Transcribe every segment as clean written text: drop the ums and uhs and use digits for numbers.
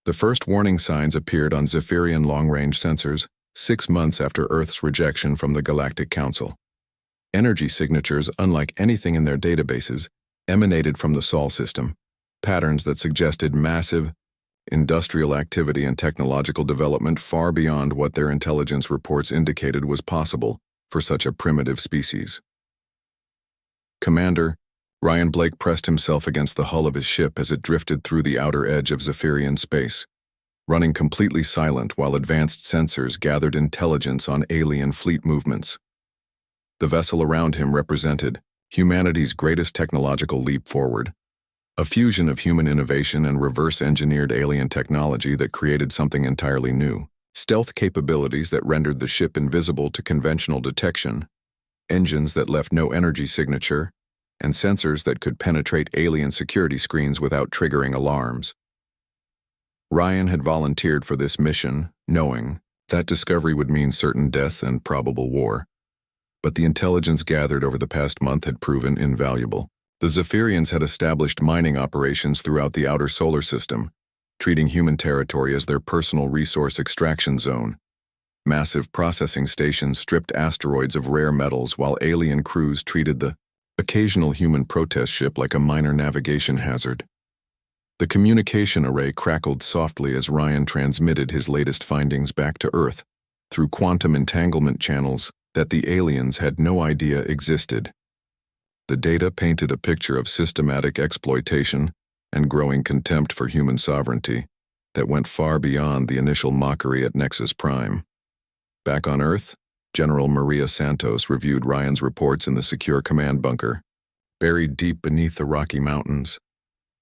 The first warning signs appeared on Zephyrian long-range sensors 6 months after Earth's rejection from the Galactic Council. Energy signatures, unlike anything in their databases, emanated from the Sol system, patterns that suggested massive, industrial activity and technological development far beyond what their intelligence reports indicated was possible for such a primitive species. Commander, Ryan Blake pressed himself against the hull of his ship as it drifted through the outer edge of Zephyrian space, running completely silent while advanced sensors gathered intelligence on alien fleet movements. The vessel around him represented humanity's greatest technological leap forward, a fusion of human innovation and reverse-engineered alien technology that created something entirely new. Stealth capabilities that rendered the ship invisible to conventional detection, engines that left no energy signature, and sensors that could penetrate alien security screens without triggering alarms. Ryan had volunteered for this mission, knowing that discovery would mean certain death and probable war. But the intelligence gathered over the past month had proven invaluable. The Zephyrians had established mining operations throughout the outer solar system, treating human territory as their personal resource extraction zone. Massive processing stations stripped asteroids of rare metals while alien crews treated the occasional human protest ship like a minor navigation hazard. The communication array crackled softly as Ryan transmitted his latest findings back to Earth through quantum entanglement channels that the aliens had no idea existed. The data painted a picture of systematic exploitation and growing contempt for human sovereignty that went far beyond the initial mockery at Nexus Prime. Back on Earth, General Maria Santos reviewed Ryan's reports in the secure command bunker, buried deep beneath the Rocky Mountains.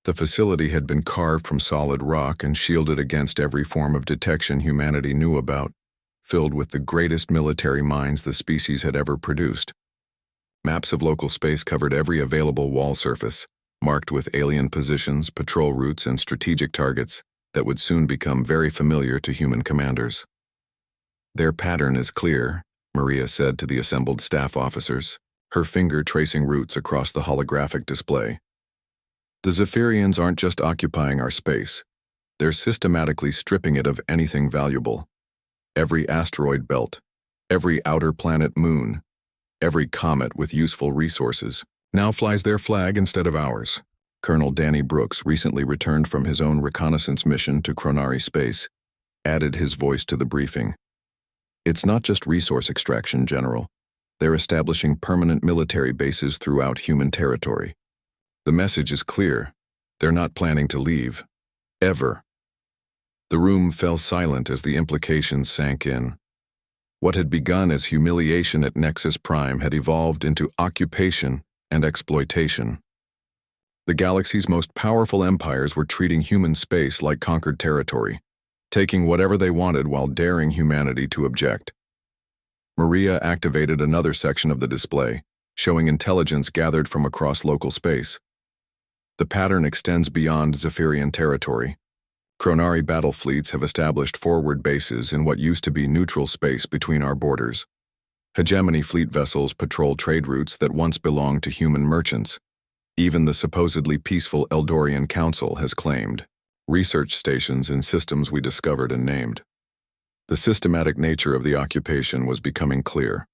The facility had been carved from solid rock and shielded against every form of detection humanity knew about, filled with the greatest military minds the species had ever produced. Maps of local space covered every available wall surface, marked with alien positions, patrol routes, and strategic targets that would soon become very familiar to human commanders. "Their pattern is clear," Maria said to the assembled staff officers, her finger tracing routes across the holographic display. "The Zephyrians aren't just occupying our space. They're systematically stripping it of anything valuable. Every asteroid belt, every outer planet moon, every comet with useful resources now flies their flag instead of ours." Colonel Danny Brooks, recently returned from his own reconnaissance mission to Chronari Space, added his voice to the briefing. "It's not just resource extraction, General. They're establishing permanent military bases throughout human territory. The message is clear. They're not planning to leave. Ever." The room fell silent as the implications sank in. What had begun as humiliation at Nexus Prime had evolved into occupation and exploitation. The galaxy's most powerful empires were treating human space like conquered territory, taking whatever they wanted while daring humanity to object. Maria activated another section of the display, showing intelligence gathered from across local space. The pattern extends beyond Zephyrian territory. Chronari battle fleets have established forward bases in what used to be neutral space between our borders. Hegemony fleet vessels patrol trade routes that once belonged to human merchants. Even the supposedly peaceful Eldorian Council has claimed research stations in systems we discovered and named. The systematic nature of the occupation was becoming clear.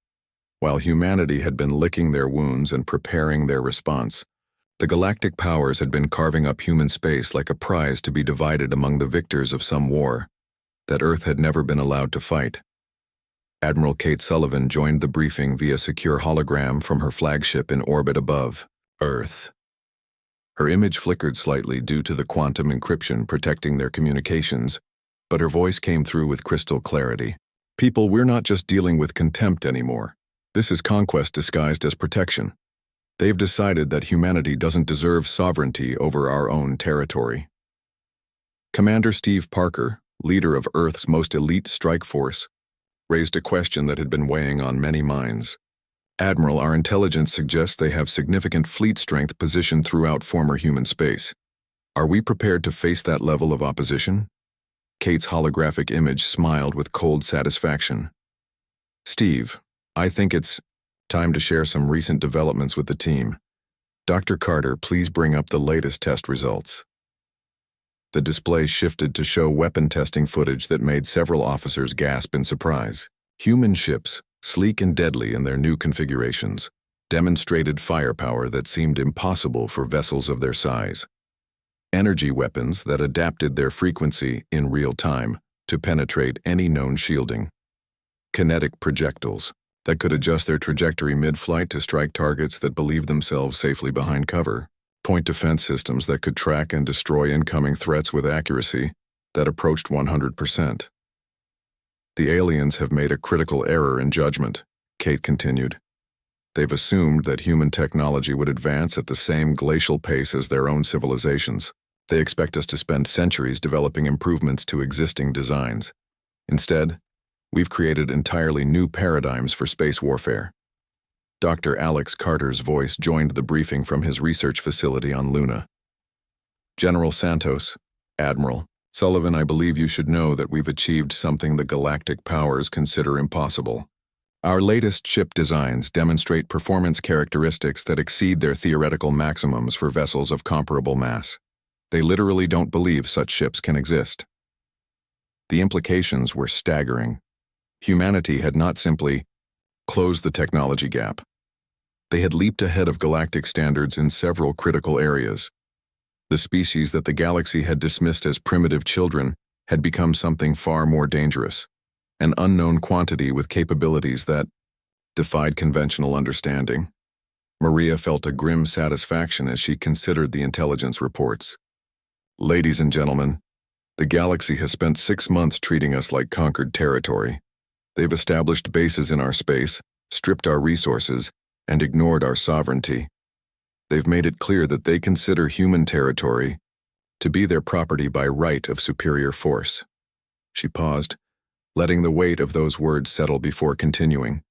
While humanity had been licking their wounds and preparing their response, the galactic powers had been carving up human space like a prize to be divided among the victors of some war that Earth had never been allowed to fight. Admiral Kate Sullivan joined the briefing via secure hologram from her flagship in orbit above Earth. Her image flickered slightly due to the quantum encryption protecting their communications, but her voice came through with crystal clarity. "People, we're not just dealing with contempt anymore. This is conquest disguised as protection. They've decided that humanity doesn't deserve sovereignty over our own territory." Commander Steve Parker, leader of Earth's most elite strike force, raised a question that had been weighing on many minds. "Admiral, our intelligence suggests they have significant fleet strength positioned throughout former human space. Are we prepared to face that level of opposition?" Kate's holographic image smiled with cold satisfaction. "Steve, I think it's time to share some recent developments with the team. Dr. Carter, please bring up the latest test results." The display shifted to show weapon testing footage that made several officers gasp in surprise. Human ships, sleek and deadly in their new configurations, demonstrated firepower that seemed impossible for vessels of their size. Energy weapons that adapted their frequency in real time to penetrate any known shielding. Kinetic projectiles that could adjust their trajectory mid-flight to strike targets that believed themselves safely behind cover. Point defense systems that could track and destroy incoming threats with accuracy that approached 100%. The aliens have made a critical error in judgment, Kate continued. They've assumed that human technology would advance at the same glacial pace as their own civilizations. They expect us to spend centuries developing improvements to existing designs. Instead, we've created entirely new paradigms for space warfare. Dr. Alex Carter's voice joined the briefing from his research facility on Luna. General Santos, Admiral Sullivan, I believe you should know that we've achieved something the galactic powers consider impossible. Our latest ship designs demonstrate performance characteristics that exceed their theoretical maximums for vessels of comparable mass. They literally don't believe such ships can exist. The implications were staggering. Humanity had not simply closed the technology gap. They had leaped ahead of galactic standards in several critical areas. The species that the galaxy had dismissed as primitive children had become something far more dangerous, an unknown quantity with capabilities that defied conventional understanding. Maria felt a grim satisfaction as she considered the intelligence reports. Ladies and gentlemen, the galaxy has spent 6 months treating us like conquered territory. They've established bases in our space, stripped our resources, and ignored our sovereignty. They've made it clear that they consider human territory to be their property by right of superior force. She paused, letting the weight of those words settle before continuing.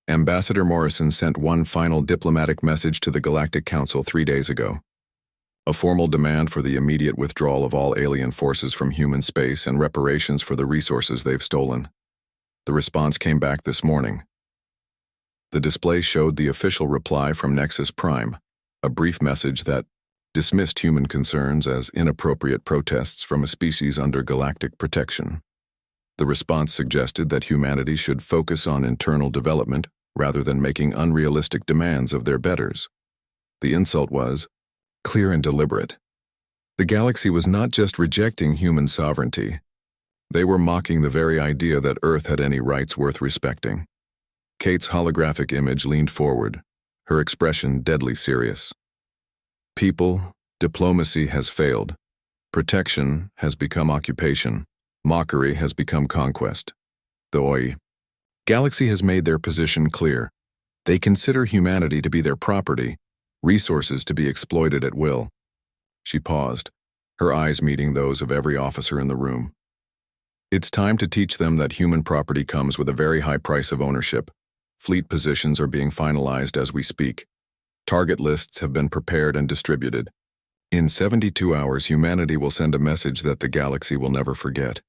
Ambassador Morrison sent one final diplomatic message to the Galactic Council 3 days ago. A formal demand for the immediate withdrawal of all alien forces from human space and reparations for the resources they've stolen. The response came back this morning. The display showed the official reply from Nexus Prime, a brief message that dismissed human concerns as inappropriate protests from a species under galactic protection. The response suggested that humanity should focus on internal development rather than making unrealistic demands of their betters. The insult was clear and deliberate. The galaxy was not just rejecting human sovereignty. They were mocking the very idea that Earth had any rights worth respecting. Kate's holographic image leaned forward, her expression deadly serious. People, diplomacy has failed. Protection has become occupation. Mockery has become conquest. The OI Galaxy has made their position clear. They consider humanity to be their property, resources to be exploited at will. She paused, her eyes meeting those of every officer in the room. It's time to teach them that human property comes with a very high price of ownership. Fleet positions are being finalized as we speak. Target lists have been prepared and distributed. In 72 hours, humanity will send a message that the galaxy will never forget.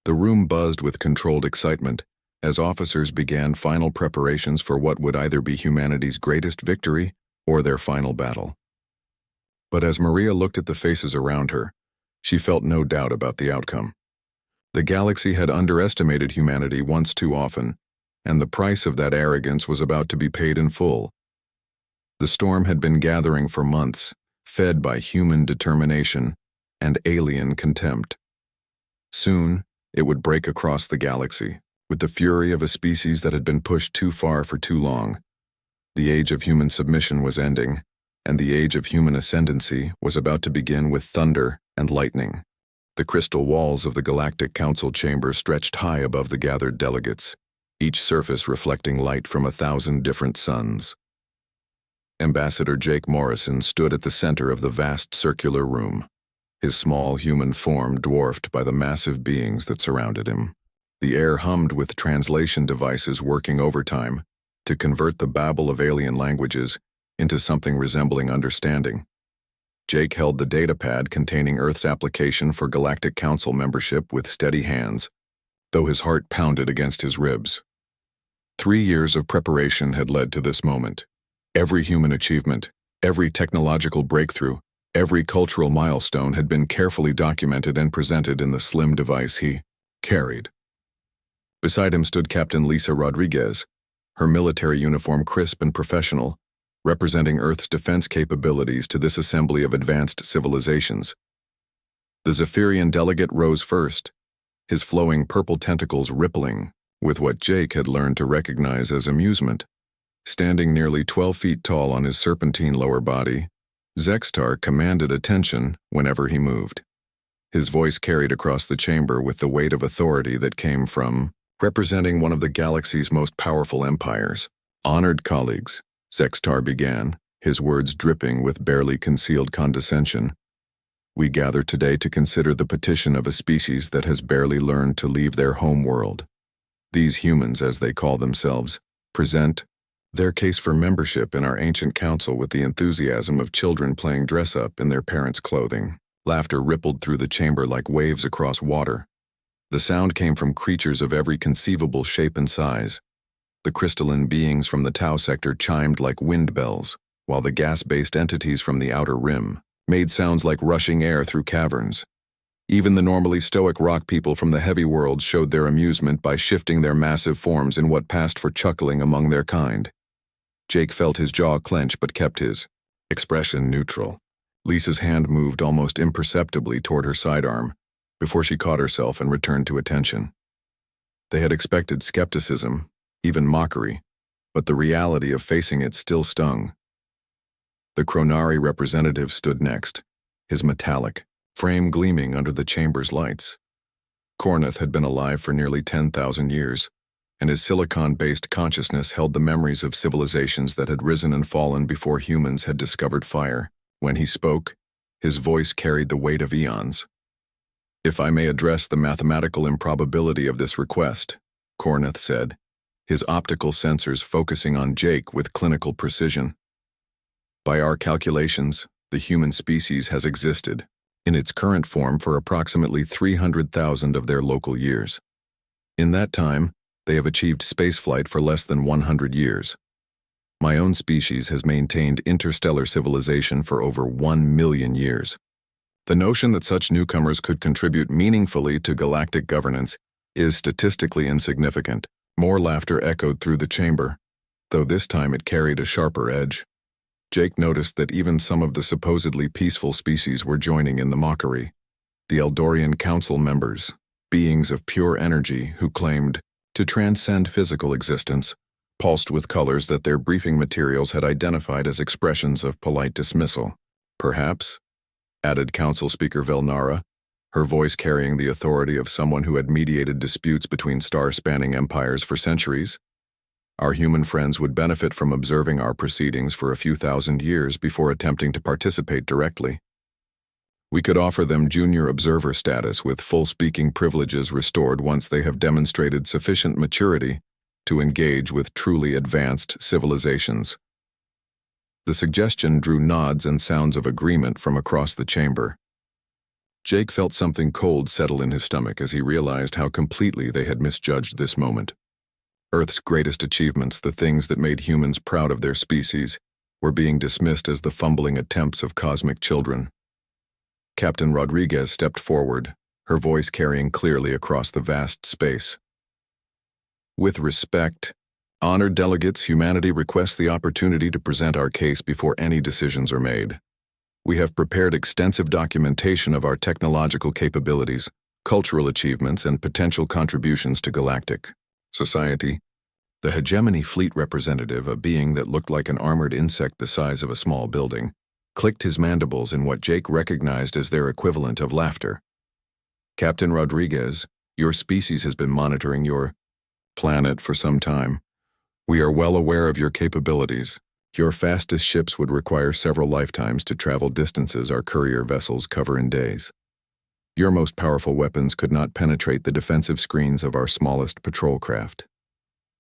The room buzzed with controlled excitement as officers began final preparations for what would either be humanity's greatest victory or their final battle. But as Maria looked at the faces around her, she felt no doubt about the outcome. The galaxy had underestimated humanity once too often, and the price of that arrogance was about to be paid in full. The storm had been gathering for months, fed by human determination and alien contempt. Soon, it would break across the galaxy, with the fury of a species that had been pushed too far for too long. The age of human submission was ending, and the age of human ascendancy was about to begin with thunder and lightning. The crystal walls of the Galactic Council chamber stretched high above the gathered delegates, each surface reflecting light from 1,000 different suns. Ambassador Jake Morrison stood at the center of the vast circular room, his small human form dwarfed by the massive beings that surrounded him. The air hummed with translation devices working overtime to convert the babble of alien languages into something resembling understanding. Jake held the datapad containing Earth's application for Galactic Council membership with steady hands, though his heart pounded against his ribs. 3 years of preparation had led to this moment. Every human achievement, every technological breakthrough, Every cultural milestone had been carefully documented and presented in the slim device he carried. Beside him stood Captain Lisa Rodriguez, her military uniform crisp and professional, representing Earth's defense capabilities to this assembly of advanced civilizations. The Zephyrian delegate rose first, his flowing purple tentacles rippling with what Jake had learned to recognize as amusement. Standing nearly 12 feet tall on his serpentine lower body, Zextar commanded attention whenever he moved. His voice carried across the chamber with the weight of authority that came from representing one of the galaxy's most powerful empires. "Honored colleagues," Zextar began, his words dripping with barely concealed condescension. "We gather today to consider the petition of a species that has barely learned to leave their home world. These humans, as they call themselves, present their case for membership in our ancient council with the enthusiasm of children playing dress-up in their parents' clothing." Laughter rippled through the chamber like waves across water. The sound came from creatures of every conceivable shape and size. The crystalline beings from the Tau sector chimed like wind bells, while the gas-based entities from the outer rim made sounds like rushing air through caverns. Even the normally stoic rock people from the heavy world showed their amusement by shifting their massive forms in what passed for chuckling among their kind. Jake felt his jaw clench but kept his expression neutral. Lisa's hand moved almost imperceptibly toward her sidearm before she caught herself and returned to attention. They had expected skepticism, even mockery, but the reality of facing it still stung. The Chronari representative stood next, his metallic frame gleaming under the chamber's lights. Corneth had been alive for nearly 10,000 years, and his silicon-based consciousness held the memories of civilizations that had risen and fallen before humans had discovered fire. When he spoke, his voice carried the weight of eons. "If I may address the mathematical improbability of this request," Corneth said, his optical sensors focusing on Jake with clinical precision. "By our calculations, the human species has existed, in its current form for approximately 300,000 of their local years. In that time, they have achieved spaceflight for less than 100 years. My own species has maintained interstellar civilization for over 1 million years. The notion that such newcomers could contribute meaningfully to galactic governance is statistically insignificant." More laughter echoed through the chamber, though this time it carried a sharper edge. Jake noticed that even some of the supposedly peaceful species were joining in the mockery. The Eldorian Council members, beings of pure energy who claimed to transcend physical existence, pulsed with colors that their briefing materials had identified as expressions of polite dismissal. "Perhaps," added Council Speaker Velnara, her voice carrying the authority of someone who had mediated disputes between star-spanning empires for centuries, "our human friends would benefit from observing our proceedings for a few thousand years before attempting to participate directly. We could offer them junior observer status with full speaking privileges restored once they have demonstrated sufficient maturity to engage with truly advanced civilizations." The suggestion drew nods and sounds of agreement from across the chamber. Jake felt something cold settle in his stomach as he realized how completely they had misjudged this moment. Earth's greatest achievements, the things that made humans proud of their species, were being dismissed as the fumbling attempts of cosmic children. Captain Rodriguez stepped forward, her voice carrying clearly across the vast space. "With respect, honored delegates, humanity requests the opportunity to present our case before any decisions are made. We have prepared extensive documentation of our technological capabilities, cultural achievements, and potential contributions to galactic society." The hegemony fleet representative, a being that looked like an armored insect the size of a small building, clicked his mandibles in what Jake recognized as their equivalent of laughter. "Captain Rodriguez, your species has been monitoring your planet for some time. We are well aware of your capabilities. Your fastest ships would require several lifetimes to travel distances our courier vessels cover in days. Your most powerful weapons could not penetrate the defensive screens of our smallest patrol craft.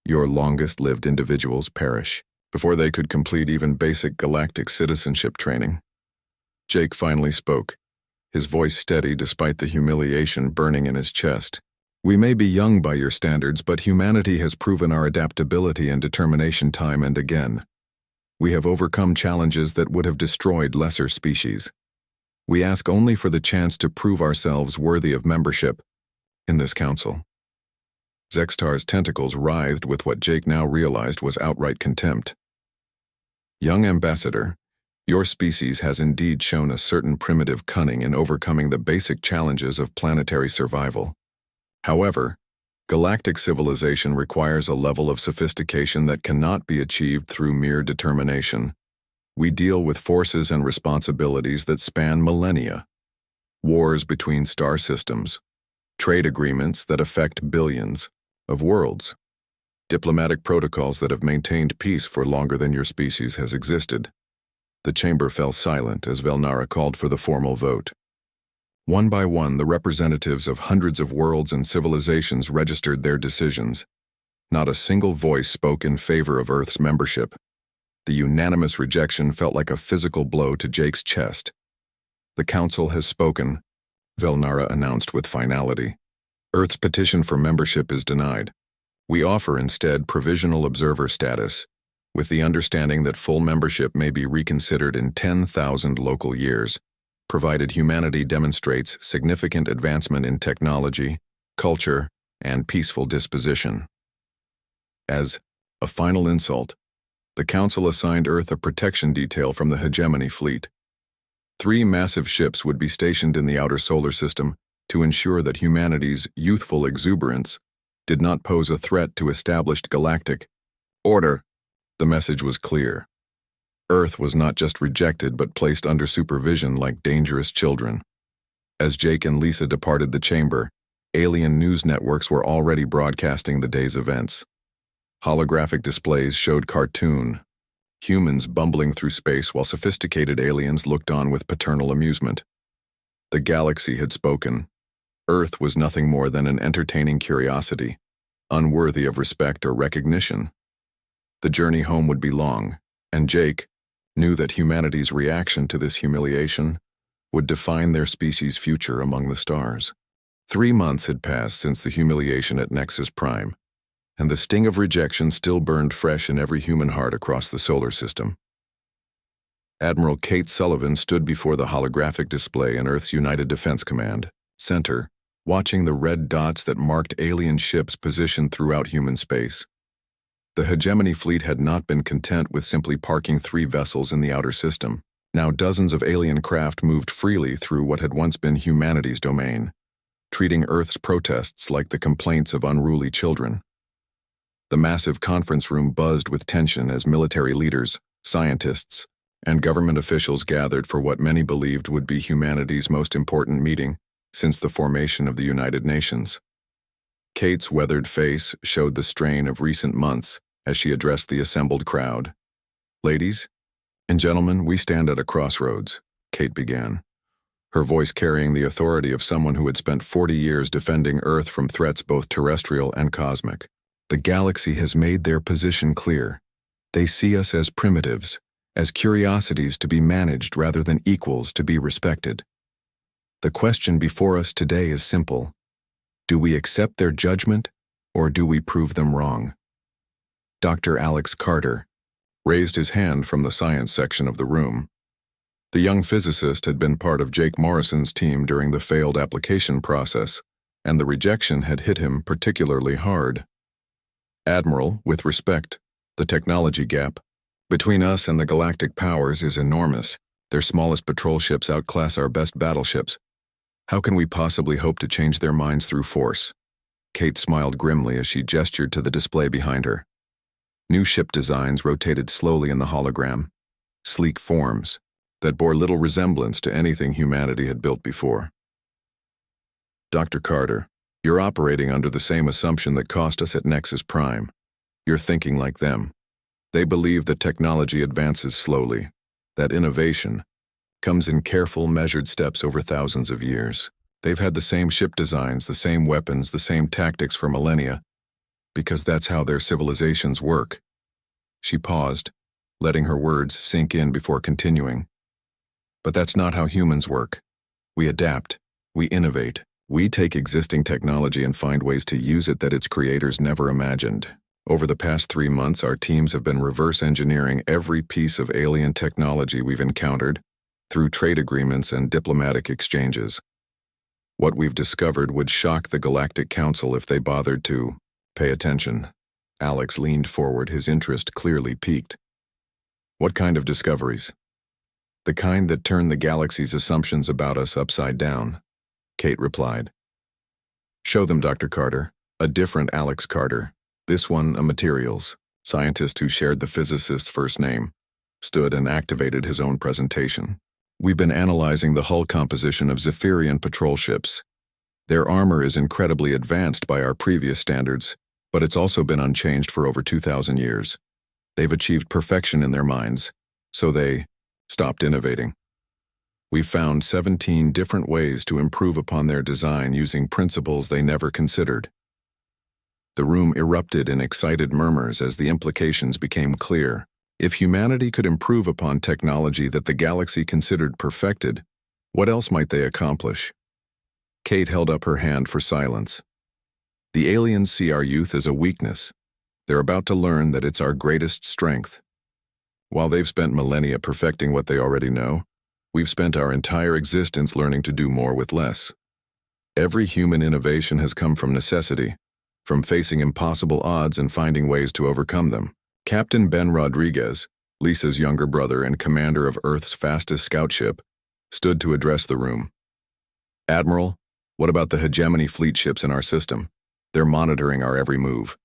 Your longest-lived individuals perish before they could complete even basic galactic citizenship training." Jake finally spoke, his voice steady despite the humiliation burning in his chest. "We may be young by your standards, but humanity has proven our adaptability and determination time and again. We have overcome challenges that would have destroyed lesser species. We ask only for the chance to prove ourselves worthy of membership in this council." Zextar's tentacles writhed with what Jake now realized was outright contempt. "Young ambassador, your species has indeed shown a certain primitive cunning in overcoming the basic challenges of planetary survival. However, galactic civilization requires a level of sophistication that cannot be achieved through mere determination. We deal with forces and responsibilities that span millennia. Wars between star systems, trade agreements that affect billions of worlds, diplomatic protocols that have maintained peace for longer than your species has existed." The chamber fell silent as Velnara called for the formal vote. One by one, the representatives of hundreds of worlds and civilizations registered their decisions. Not a single voice spoke in favor of Earth's membership. The unanimous rejection felt like a physical blow to Jake's chest. "The Council has spoken," Velnara announced with finality. "Earth's petition for membership is denied. We offer instead provisional observer status, with the understanding that full membership may be reconsidered in 10,000 local years, provided humanity demonstrates significant advancement in technology, culture, and peaceful disposition." As a final insult, the Council assigned Earth a protection detail from the Hegemony fleet. 3 massive ships would be stationed in the outer solar system to ensure that humanity's youthful exuberance did not pose a threat to established galactic order. The message was clear. Earth was not just rejected but placed under supervision like dangerous children. As Jake and Lisa departed the chamber, alien news networks were already broadcasting the day's events. Holographic displays showed cartoon humans bumbling through space while sophisticated aliens looked on with paternal amusement. The galaxy had spoken. Earth was nothing more than an entertaining curiosity, unworthy of respect or recognition. The journey home would be long, and Jake knew that humanity's reaction to this humiliation would define their species' future among the stars. 3 months had passed since the humiliation at Nexus Prime, and the sting of rejection still burned fresh in every human heart across the solar system. Admiral Kate Sullivan stood before the holographic display in Earth's United Defense Command Center, watching the red dots that marked alien ships positioned throughout human space. The Hegemony fleet had not been content with simply parking 3 vessels in the outer system. Now dozens of alien craft moved freely through what had once been humanity's domain, treating Earth's protests like the complaints of unruly children. The massive conference room buzzed with tension as military leaders, scientists, and government officials gathered for what many believed would be humanity's most important meeting since the formation of the United Nations. Kate's weathered face showed the strain of recent months as she addressed the assembled crowd. "Ladies and gentlemen, we stand at a crossroads," Kate began, her voice carrying the authority of someone who had spent 40 years defending Earth from threats both terrestrial and cosmic. "The galaxy has made their position clear. They see us as primitives, as curiosities to be managed rather than equals to be respected. The question before us today is simple. Do we accept their judgment, or do we prove them wrong?" Dr. Alex Carter raised his hand from the science section of the room. The young physicist had been part of Jake Morrison's team during the failed application process, and the rejection had hit him particularly hard. "Admiral, with respect, the technology gap between us and the galactic powers is enormous. Their smallest patrol ships outclass our best battleships. How can we possibly hope to change their minds through force?" Kate smiled grimly as she gestured to the display behind her. New ship designs rotated slowly in the hologram, sleek forms that bore little resemblance to anything humanity had built before. "Dr. Carter, you're operating under the same assumption that cost us at Nexus Prime. You're thinking like them. They believe that technology advances slowly, that innovation comes in careful, measured steps over thousands of years. They've had the same ship designs, the same weapons, the same tactics for millennia, because that's how their civilizations work." She paused, letting her words sink in before continuing. "But that's not how humans work. We adapt, we innovate, we take existing technology and find ways to use it that its creators never imagined. Over the past 3 months, our teams have been reverse engineering every piece of alien technology we've encountered through trade agreements and diplomatic exchanges. What we've discovered would shock the Galactic Council if they bothered to pay attention. Alex leaned forward, his interest clearly piqued. What kind of discoveries? The kind that turn the galaxy's assumptions about us upside down, Kate replied. Show them, Dr. Carter. A different Alex Carter, this one a materials scientist who shared the physicist's first name, stood and activated his own presentation. We've been analyzing the hull composition of Zephyrian patrol ships. Their armor is incredibly advanced by our previous standards, but it's also been unchanged for over 2,000 years. They've achieved perfection in their minds, so they stopped innovating. We've found 17 different ways to improve upon their design using principles they never considered. The room erupted in excited murmurs as the implications became clear. If humanity could improve upon technology that the galaxy considered perfected, what else might they accomplish? Kate held up her hand for silence. The aliens see our youth as a weakness. They're about to learn that it's our greatest strength. While they've spent millennia perfecting what they already know, we've spent our entire existence learning to do more with less. Every human innovation has come from necessity, from facing impossible odds and finding ways to overcome them. Captain Ben Rodriguez, Lisa's younger brother and commander of Earth's fastest scout ship, stood to address the room. Admiral, what about the hegemony fleet ships in our system? They're monitoring our every move.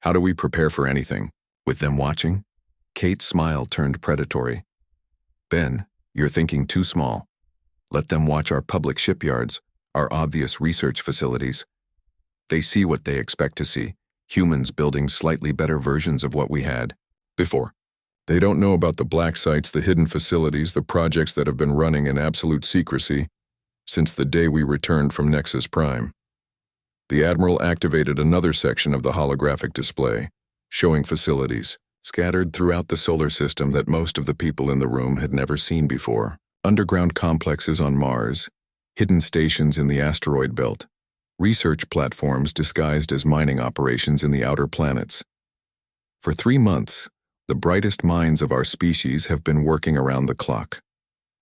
How do we prepare for anything? With them watching? Kate's smile turned predatory. Ben, you're thinking too small. Let them watch our public shipyards, our obvious research facilities. They see what they expect to see, humans building slightly better versions of what we had before. They don't know about the black sites, the hidden facilities, the projects that have been running in absolute secrecy since the day we returned from Nexus Prime. The Admiral activated another section of the holographic display, showing facilities scattered throughout the solar system that most of the people in the room had never seen before. Underground complexes on Mars, hidden stations in the asteroid belt, research platforms disguised as mining operations in the outer planets. For 3 months, the brightest minds of our species have been working around the clock.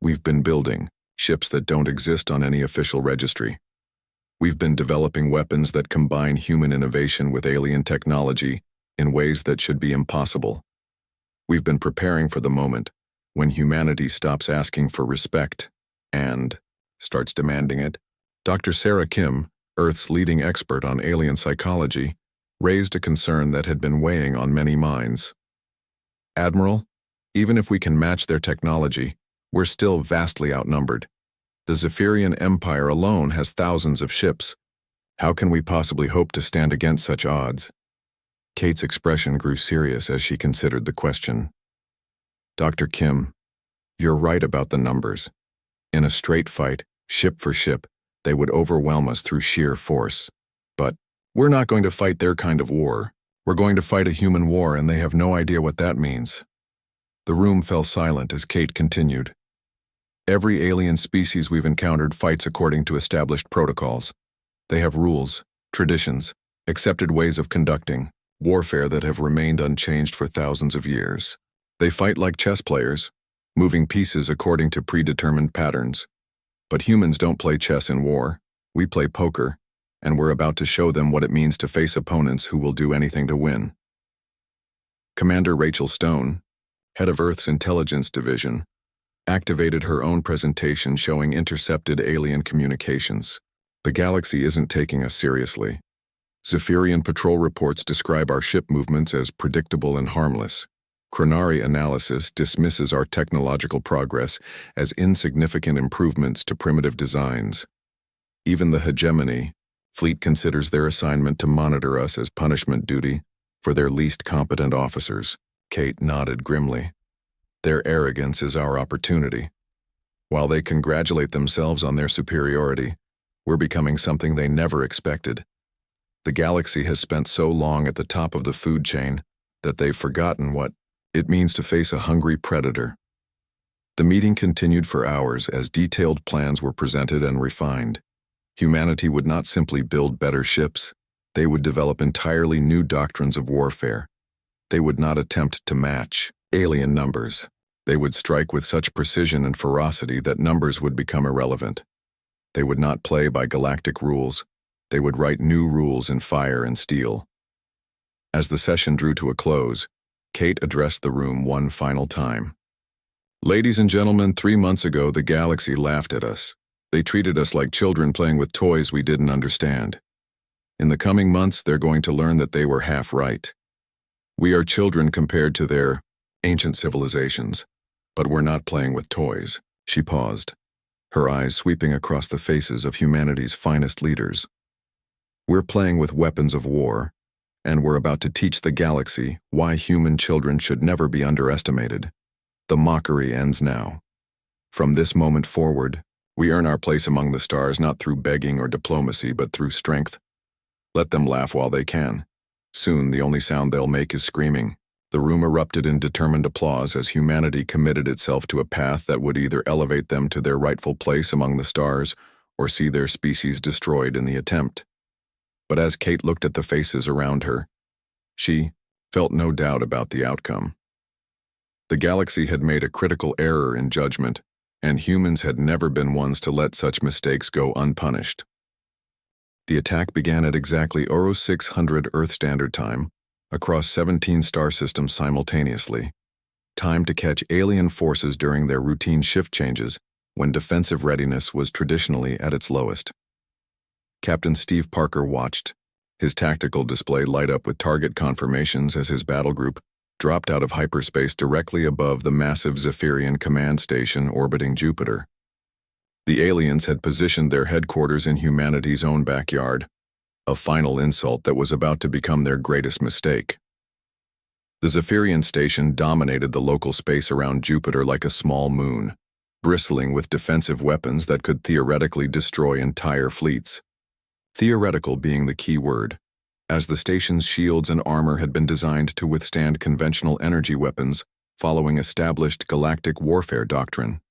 We've been building ships that don't exist on any official registry. We've been developing weapons that combine human innovation with alien technology in ways that should be impossible. We've been preparing for the moment when humanity stops asking for respect and starts demanding it. Dr. Sarah Kim, Earth's leading expert on alien psychology, raised a concern that had been weighing on many minds. Admiral, even if we can match their technology, we're still vastly outnumbered. The Zephyrian Empire alone has thousands of ships. How can we possibly hope to stand against such odds? Kate's expression grew serious as she considered the question. Dr. Kim, you're right about the numbers. In a straight fight, ship for ship, they would overwhelm us through sheer force. But we're not going to fight their kind of war. We're going to fight a human war, and they have no idea what that means. The room fell silent as Kate continued. Every alien species we've encountered fights according to established protocols. They have rules, traditions, accepted ways of conducting warfare that have remained unchanged for thousands of years. They fight like chess players, moving pieces according to predetermined patterns. But humans don't play chess in war. We play poker, and we're about to show them what it means to face opponents who will do anything to win. Commander Rachel Stone, head of Earth's Intelligence Division, activated her own presentation showing intercepted alien communications. The galaxy isn't taking us seriously. Zephyrian patrol reports describe our ship movements as predictable and harmless. Chronari analysis dismisses our technological progress as insignificant improvements to primitive designs. Even the hegemony fleet considers their assignment to monitor us as punishment duty for their least competent officers. Kate nodded grimly. Their arrogance is our opportunity. While they congratulate themselves on their superiority, we're becoming something they never expected. The galaxy has spent so long at the top of the food chain that they've forgotten what it means to face a hungry predator. The meeting continued for hours as detailed plans were presented and refined. Humanity would not simply build better ships, they would develop entirely new doctrines of warfare. They would not attempt to match alien numbers. They would strike with such precision and ferocity that numbers would become irrelevant. They would not play by galactic rules. They would write new rules in fire and steel. As the session drew to a close, Kate addressed the room one final time. "Ladies and gentlemen, 3 months ago the galaxy laughed at us. They treated us like children playing with toys we didn't understand. In the coming months, they're going to learn that they were half right. We are children compared to their ancient civilizations, but we're not playing with toys." She paused, her eyes sweeping across the faces of humanity's finest leaders. "We're playing with weapons of war, and we're about to teach the galaxy why human children should never be underestimated. The mockery ends now. From this moment forward, we earn our place among the stars not through begging or diplomacy, but through strength. Let them laugh while they can. Soon the only sound they'll make is screaming." The room erupted in determined applause as humanity committed itself to a path that would either elevate them to their rightful place among the stars or see their species destroyed in the attempt. But as Kate looked at the faces around her, she felt no doubt about the outcome. The galaxy had made a critical error in judgment, and humans had never been ones to let such mistakes go unpunished. The attack began at exactly 0600 Earth Standard Time, across 17 star systems simultaneously, time to catch alien forces during their routine shift changes when defensive readiness was traditionally at its lowest. Captain Steve Parker watched, his tactical display light up with target confirmations as his battle group dropped out of hyperspace directly above the massive Zephyrian command station orbiting Jupiter. The aliens had positioned their headquarters in humanity's own backyard, a final insult that was about to become their greatest mistake. The Zephyrian station dominated the local space around Jupiter like a small moon, bristling with defensive weapons that could theoretically destroy entire fleets. Theoretical being the key word, as the station's shields and armor had been designed to withstand conventional energy weapons following established galactic warfare doctrine.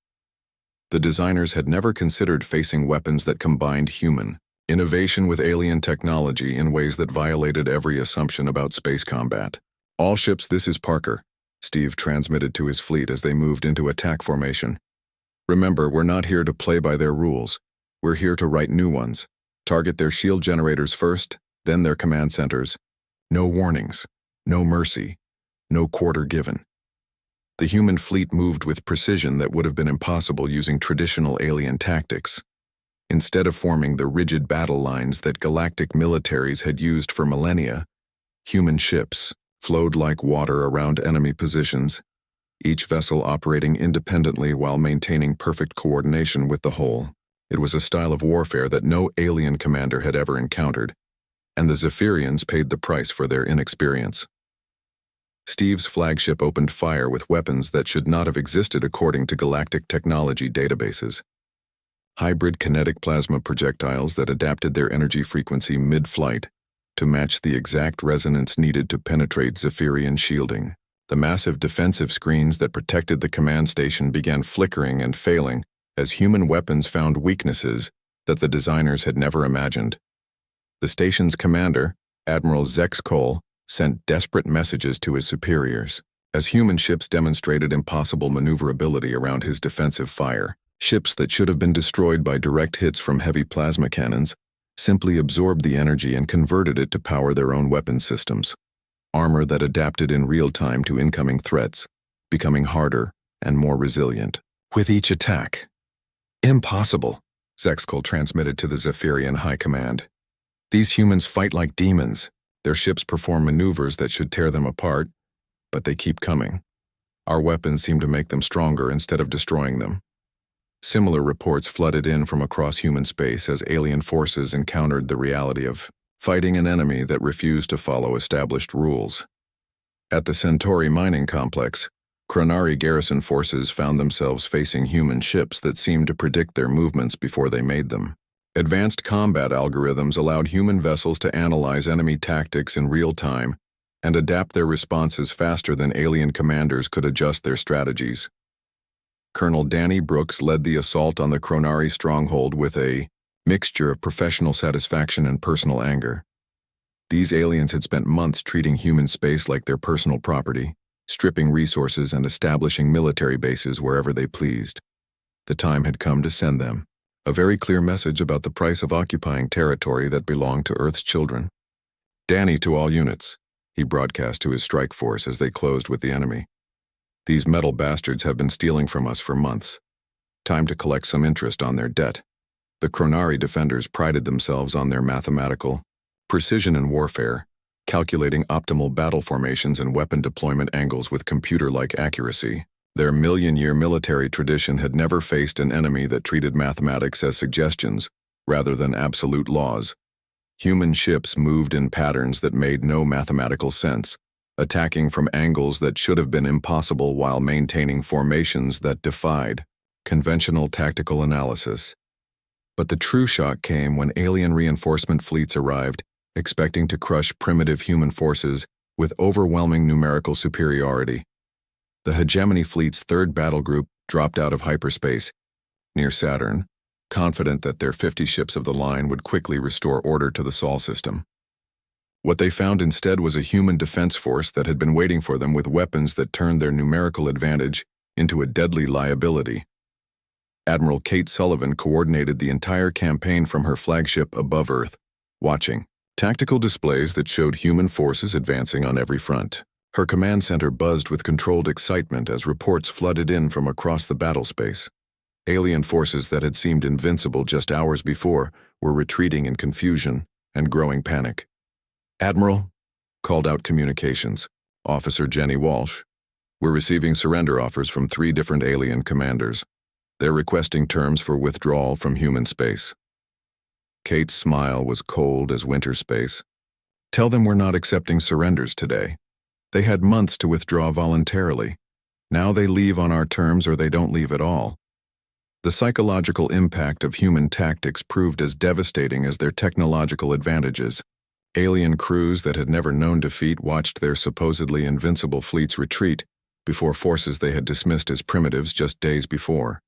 The designers had never considered facing weapons that combined human innovation with alien technology in ways that violated every assumption about space combat. "All ships, this is Parker," Steve transmitted to his fleet as they moved into attack formation. "Remember, we're not here to play by their rules. We're here to write new ones. Target their shield generators first, then their command centers. No warnings, no mercy, no quarter given." The human fleet moved with precision that would have been impossible using traditional alien tactics. Instead of forming the rigid battle lines that galactic militaries had used for millennia, human ships flowed like water around enemy positions, each vessel operating independently while maintaining perfect coordination with the whole. It was a style of warfare that no alien commander had ever encountered, and the Zephyrians paid the price for their inexperience. Steve's flagship opened fire with weapons that should not have existed according to galactic technology databases. Hybrid kinetic plasma projectiles that adapted their energy frequency mid-flight to match the exact resonance needed to penetrate Zephyrian shielding. The massive defensive screens that protected the command station began flickering and failing as human weapons found weaknesses that the designers had never imagined. The station's commander, Admiral Zex Cole, sent desperate messages to his superiors as human ships demonstrated impossible maneuverability around his defensive fire. Ships that should have been destroyed by direct hits from heavy plasma cannons simply absorbed the energy and converted it to power their own weapon systems. Armor that adapted in real time to incoming threats, becoming harder and more resilient with each attack. "Impossible," Zexkul transmitted to the Zephyrian High Command. "These humans fight like demons. Their ships perform maneuvers that should tear them apart, but they keep coming. Our weapons seem to make them stronger instead of destroying them." Similar reports flooded in from across human space as alien forces encountered the reality of fighting an enemy that refused to follow established rules. At the Centauri mining complex, Chronari garrison forces found themselves facing human ships that seemed to predict their movements before they made them. Advanced combat algorithms allowed human vessels to analyze enemy tactics in real time and adapt their responses faster than alien commanders could adjust their strategies. Colonel Danny Brooks led the assault on the Chronari stronghold with a mixture of professional satisfaction and personal anger. These aliens had spent months treating human space like their personal property, stripping resources and establishing military bases wherever they pleased. The time had come to send them a very clear message about the price of occupying territory that belonged to Earth's children. "Danny to all units," he broadcast to his strike force as they closed with the enemy. "These metal bastards have been stealing from us for months. Time to collect some interest on their debt." The Chronari defenders prided themselves on their mathematical precision in warfare, calculating optimal battle formations and weapon deployment angles with computer-like accuracy. Their million-year military tradition had never faced an enemy that treated mathematics as suggestions rather than absolute laws. Human ships moved in patterns that made no mathematical sense, attacking from angles that should have been impossible while maintaining formations that defied conventional tactical analysis. But the true shock came when alien reinforcement fleets arrived, expecting to crush primitive human forces with overwhelming numerical superiority. The Hegemony Fleet's third battle group dropped out of hyperspace near Saturn, confident that their 50 ships of the line would quickly restore order to the Sol system. What they found instead was a human defense force that had been waiting for them with weapons that turned their numerical advantage into a deadly liability. Admiral Kate Sullivan coordinated the entire campaign from her flagship above Earth, watching tactical displays that showed human forces advancing on every front. Her command center buzzed with controlled excitement as reports flooded in from across the battle space. Alien forces that had seemed invincible just hours before were retreating in confusion and growing panic. "Admiral," called out communications officer Jenny Walsh, "we're receiving surrender offers from 3 different alien commanders. They're requesting terms for withdrawal from human space." Kate's smile was cold as winter space. "Tell them we're not accepting surrenders today. They had months to withdraw voluntarily. Now they leave on our terms or they don't leave at all." The psychological impact of human tactics proved as devastating as their technological advantages. Alien crews that had never known defeat watched their supposedly invincible fleets retreat before forces they had dismissed as primitives just days before.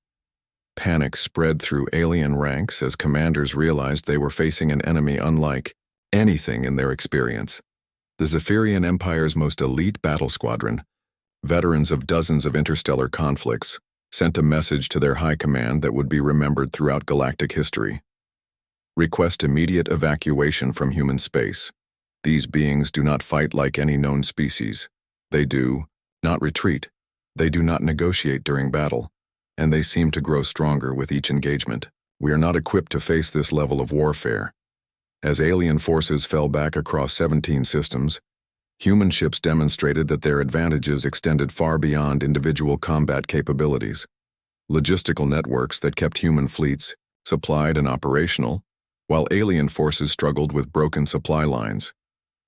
Panic spread through alien ranks as commanders realized they were facing an enemy unlike anything in their experience. The Zephyrian Empire's most elite battle squadron, veterans of dozens of interstellar conflicts, sent a message to their high command that would be remembered throughout galactic history. "Request immediate evacuation from human space. These beings do not fight like any known species. They do not retreat. They do not negotiate during battle, and they seem to grow stronger with each engagement. We are not equipped to face this level of warfare." As alien forces fell back across 17 systems, human ships demonstrated that their advantages extended far beyond individual combat capabilities. Logistical networks that kept human fleets supplied and operational, while alien forces struggled with broken supply lines.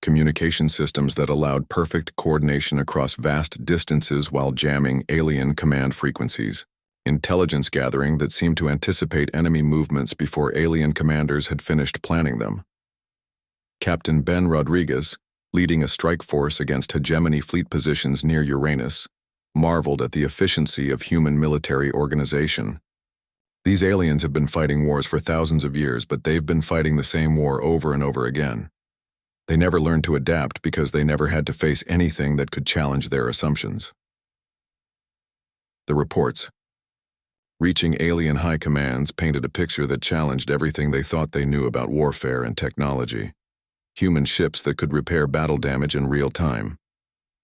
Communication systems that allowed perfect coordination across vast distances while jamming alien command frequencies. Intelligence gathering that seemed to anticipate enemy movements before alien commanders had finished planning them. Captain Ben Rodriguez, leading a strike force against hegemony fleet positions near Uranus, marveled at the efficiency of human military organization. These aliens have been fighting wars for thousands of years, but they've been fighting the same war over and over again. They never learned to adapt because they never had to face anything that could challenge their assumptions. The reports reaching alien high commands painted a picture that challenged everything they thought they knew about warfare and technology. Human ships that could repair battle damage in real time.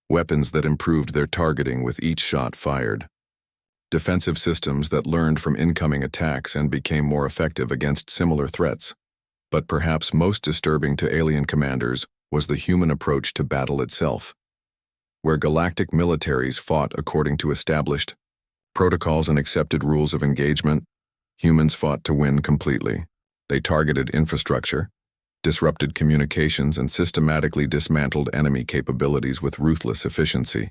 Weapons that improved their targeting with each shot fired. Defensive systems that learned from incoming attacks and became more effective against similar threats. But perhaps most disturbing to alien commanders was the human approach to battle itself. Where galactic militaries fought according to established protocols and accepted rules of engagement, humans fought to win completely. They targeted infrastructure, disrupted communications, and systematically dismantled enemy capabilities with ruthless efficiency.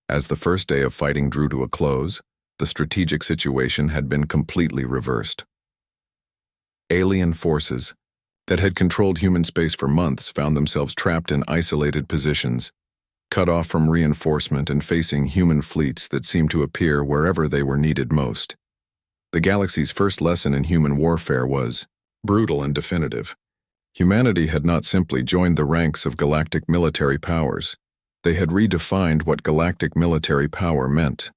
As the first day of fighting drew to a close, the strategic situation had been completely reversed. Alien forces that had controlled human space for months found themselves trapped in isolated positions, cut off from reinforcement and facing human fleets that seemed to appear wherever they were needed most. The galaxy's first lesson in human warfare was brutal and definitive. Humanity had not simply joined the ranks of galactic military powers. They had redefined what galactic military power meant.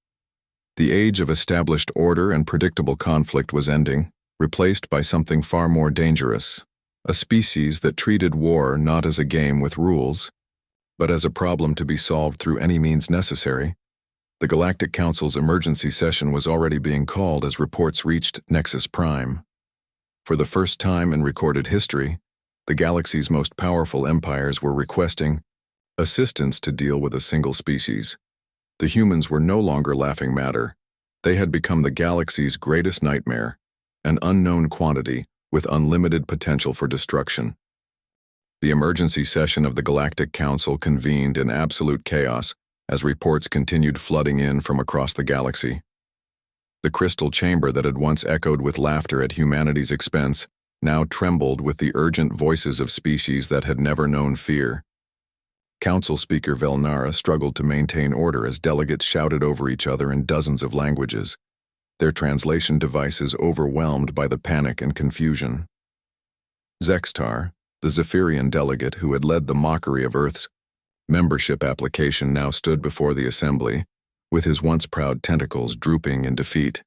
The age of established order and predictable conflict was ending, replaced by something far more dangerous, a species that treated war not as a game with rules, but as a problem to be solved through any means necessary. The Galactic Council's emergency session was already being called as reports reached Nexus Prime. For the first time in recorded history, the galaxy's most powerful empires were requesting assistance to deal with a single species. The humans were no longer laughing matter. They had become the galaxy's greatest nightmare, an unknown quantity with unlimited potential for destruction. The emergency session of the Galactic Council convened in absolute chaos as reports continued flooding in from across the galaxy. The crystal chamber that had once echoed with laughter at humanity's expense now trembled with the urgent voices of species that had never known fear. Council Speaker Velnara struggled to maintain order as delegates shouted over each other in dozens of languages, their translation devices overwhelmed by the panic and confusion. Zextar, the Zephyrian delegate who had led the mockery of Earth's membership application, now stood before the assembly, with his once proud tentacles drooping in defeat.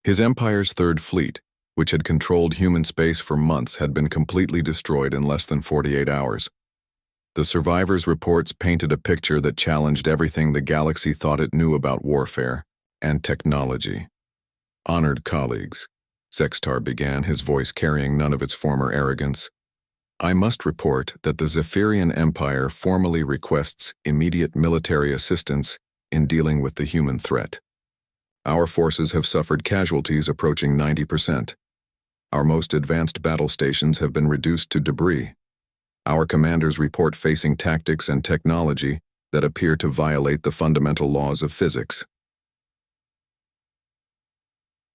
His empire's third fleet, which had controlled human space for months, had been completely destroyed in less than 48 hours. The survivors' reports painted a picture that challenged everything the galaxy thought it knew about warfare and technology. Honored colleagues, Zextar began, his voice carrying none of its former arrogance. I must report that the Zephyrian Empire formally requests immediate military assistance in dealing with the human threat. Our forces have suffered casualties approaching 90%. Our most advanced battle stations have been reduced to debris. Our commanders report facing tactics and technology that appear to violate the fundamental laws of physics.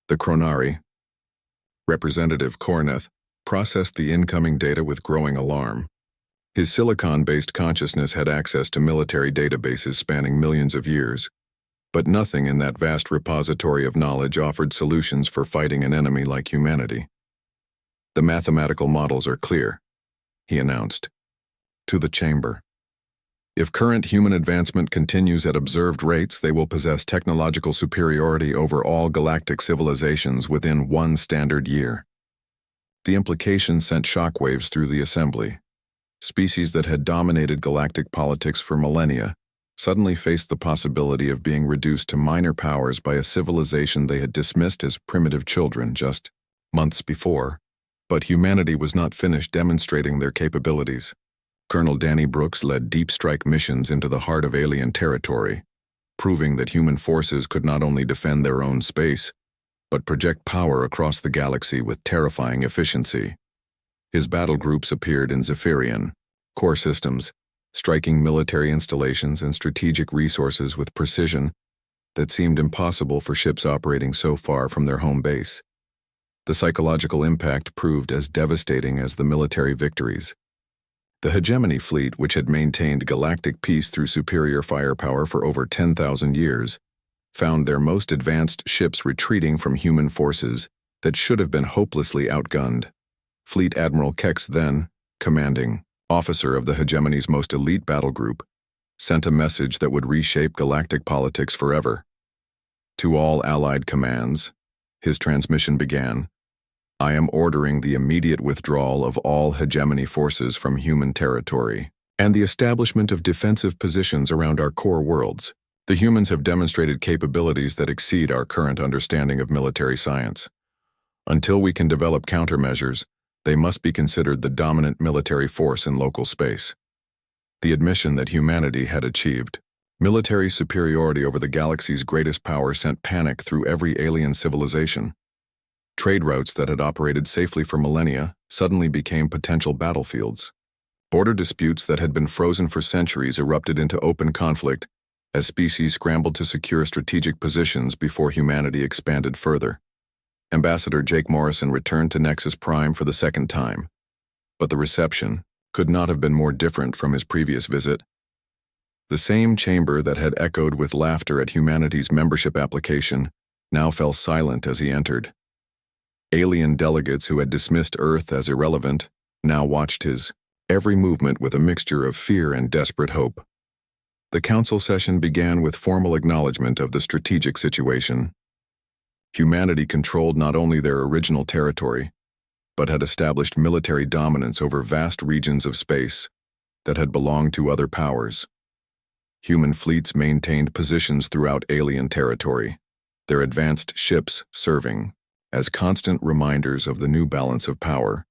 The Chronari, Representative Korneth, processed the incoming data with growing alarm. His silicon-based consciousness had access to military databases spanning millions of years, but nothing in that vast repository of knowledge offered solutions for fighting an enemy like humanity. The mathematical models are clear, he announced. To the chamber. If current human advancement continues at observed rates, they will possess technological superiority over all galactic civilizations within 1 standard year. The implication sent shockwaves through the assembly. Species that had dominated galactic politics for millennia suddenly faced the possibility of being reduced to minor powers by a civilization they had dismissed as primitive children just months before. But humanity was not finished demonstrating their capabilities. Colonel Danny Brooks led deep strike missions into the heart of alien territory, proving that human forces could not only defend their own space, but project power across the galaxy with terrifying efficiency. His battle groups appeared in Zephyrian core systems, striking military installations and strategic resources with precision that seemed impossible for ships operating so far from their home base. The psychological impact proved as devastating as the military victories. The Hegemony fleet, which had maintained galactic peace through superior firepower for over 10,000 years, found their most advanced ships retreating from human forces that should have been hopelessly outgunned. Fleet Admiral Kex, then commanding officer of the Hegemony's most elite battle group, sent a message that would reshape galactic politics forever. To all Allied commands, his transmission began. I am ordering the immediate withdrawal of all Hegemony forces from human territory and the establishment of defensive positions around our core worlds. The humans have demonstrated capabilities that exceed our current understanding of military science. Until we can develop countermeasures, they must be considered the dominant military force in local space. The admission that humanity had achieved military superiority over the galaxy's greatest power sent panic through every alien civilization. Trade routes that had operated safely for millennia suddenly became potential battlefields. Border disputes that had been frozen for centuries erupted into open conflict as species scrambled to secure strategic positions before humanity expanded further. Ambassador Jake Morrison returned to Nexus Prime for the second time, but the reception could not have been more different from his previous visit. The same chamber that had echoed with laughter at humanity's membership application now fell silent as he entered. Alien delegates who had dismissed Earth as irrelevant now watched his every movement with a mixture of fear and desperate hope. The council session began with formal acknowledgement of the strategic situation. Humanity controlled not only their original territory, but had established military dominance over vast regions of space that had belonged to other powers. Human fleets maintained positions throughout alien territory, their advanced ships serving as constant reminders of the new balance of power.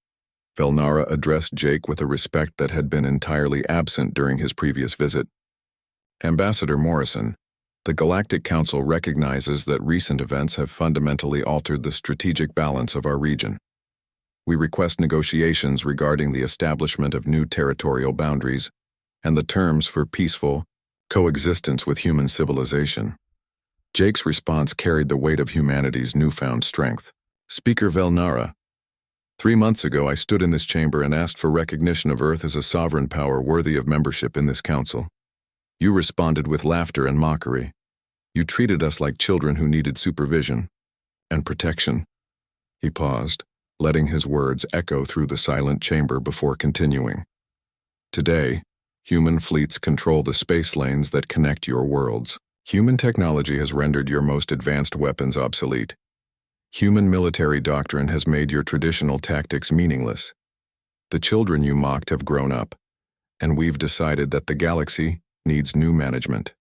Velnara addressed Jake with a respect that had been entirely absent during his previous visit. Ambassador Morrison, the Galactic Council recognizes that recent events have fundamentally altered the strategic balance of our region. We request negotiations regarding the establishment of new territorial boundaries and the terms for peaceful coexistence with human civilization. Jake's response carried the weight of humanity's newfound strength. Speaker Velnara, 3 months ago I stood in this chamber and asked for recognition of Earth as a sovereign power worthy of membership in this council. You responded with laughter and mockery. You treated us like children who needed supervision and protection. He paused, letting his words echo through the silent chamber before continuing. Today, human fleets control the space lanes that connect your worlds. Human technology has rendered your most advanced weapons obsolete. Human military doctrine has made your traditional tactics meaningless. The children you mocked have grown up, and we've decided that the galaxy needs new management.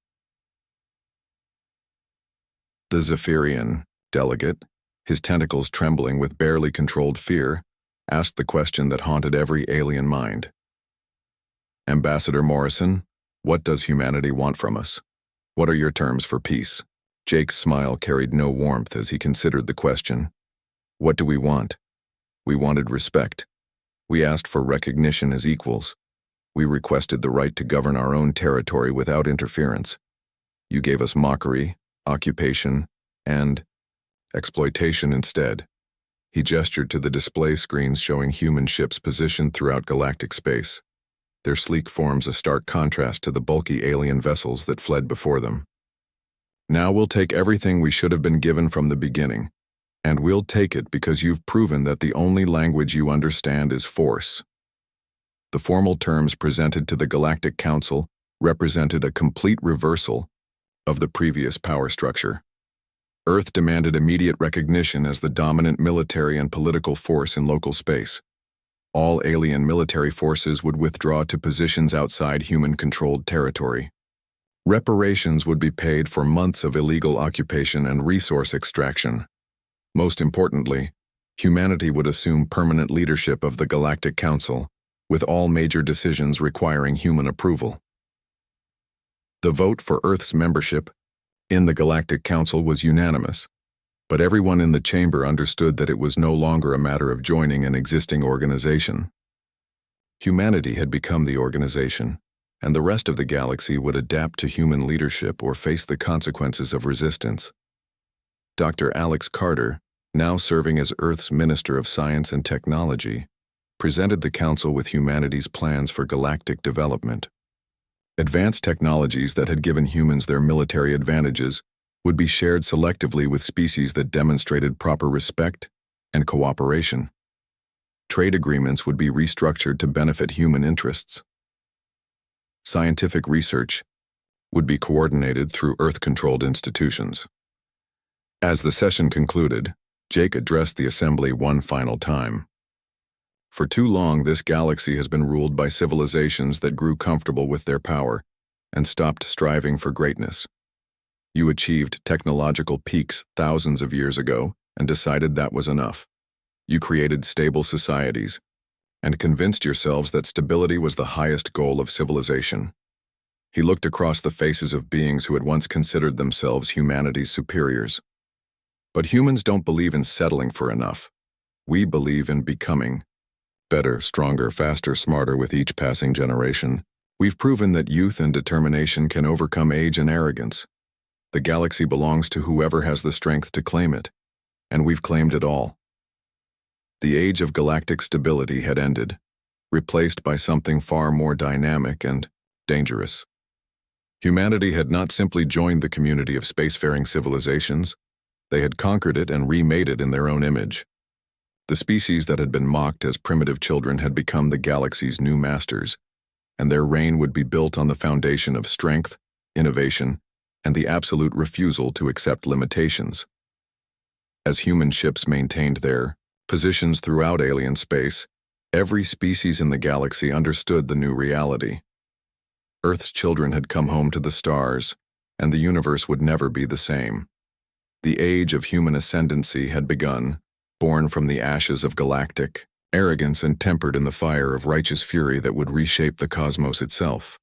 The Zephyrian delegate, his tentacles trembling with barely controlled fear, asked the question that haunted every alien mind. Ambassador Morrison, what does humanity want from us? What are your terms for peace? Jake's smile carried no warmth as he considered the question. What do we want? We wanted respect. We asked for recognition as equals. We requested the right to govern our own territory without interference. You gave us mockery, occupation, and exploitation instead. He gestured to the display screens showing human ships positioned throughout galactic space, their sleek forms a stark contrast to the bulky alien vessels that fled before them. Now we'll take everything we should have been given from the beginning, and we'll take it because you've proven that the only language you understand is force. The formal terms presented to the Galactic Council represented a complete reversal of the previous power structure. Earth demanded immediate recognition as the dominant military and political force in local space. All alien military forces would withdraw to positions outside human-controlled territory. Reparations would be paid for months of illegal occupation and resource extraction. Most importantly, humanity would assume permanent leadership of the Galactic Council, with all major decisions requiring human approval. The vote for Earth's membership in the Galactic Council was unanimous, but everyone in the chamber understood that it was no longer a matter of joining an existing organization. Humanity had become the organization, and the rest of the galaxy would adapt to human leadership or face the consequences of resistance. Dr. Alex Carter, now serving as Earth's Minister of Science and Technology, presented the Council with humanity's plans for galactic development. Advanced technologies that had given humans their military advantages would be shared selectively with species that demonstrated proper respect and cooperation. Trade agreements would be restructured to benefit human interests. Scientific research would be coordinated through Earth-controlled institutions. As the session concluded, Jake addressed the assembly one final time. For too long, this galaxy has been ruled by civilizations that grew comfortable with their power and stopped striving for greatness. You achieved technological peaks thousands of years ago and decided that was enough. You created stable societies and convinced yourselves that stability was the highest goal of civilization. He looked across the faces of beings who had once considered themselves humanity's superiors. But humans don't believe in settling for enough. We believe in becoming better, stronger, faster, smarter with each passing generation. We've proven that youth and determination can overcome age and arrogance. The galaxy belongs to whoever has the strength to claim it, and we've claimed it all. The age of galactic stability had ended, replaced by something far more dynamic and dangerous. Humanity had not simply joined the community of spacefaring civilizations, they had conquered it and remade it in their own image. The species that had been mocked as primitive children had become the galaxy's new masters, and their reign would be built on the foundation of strength, innovation, and the absolute refusal to accept limitations. As human ships maintained their positions throughout alien space, every species in the galaxy understood the new reality. Earth's children had come home to the stars, and the universe would never be the same. The age of human ascendancy had begun, born from the ashes of galactic arrogance and tempered in the fire of righteous fury that would reshape the cosmos itself.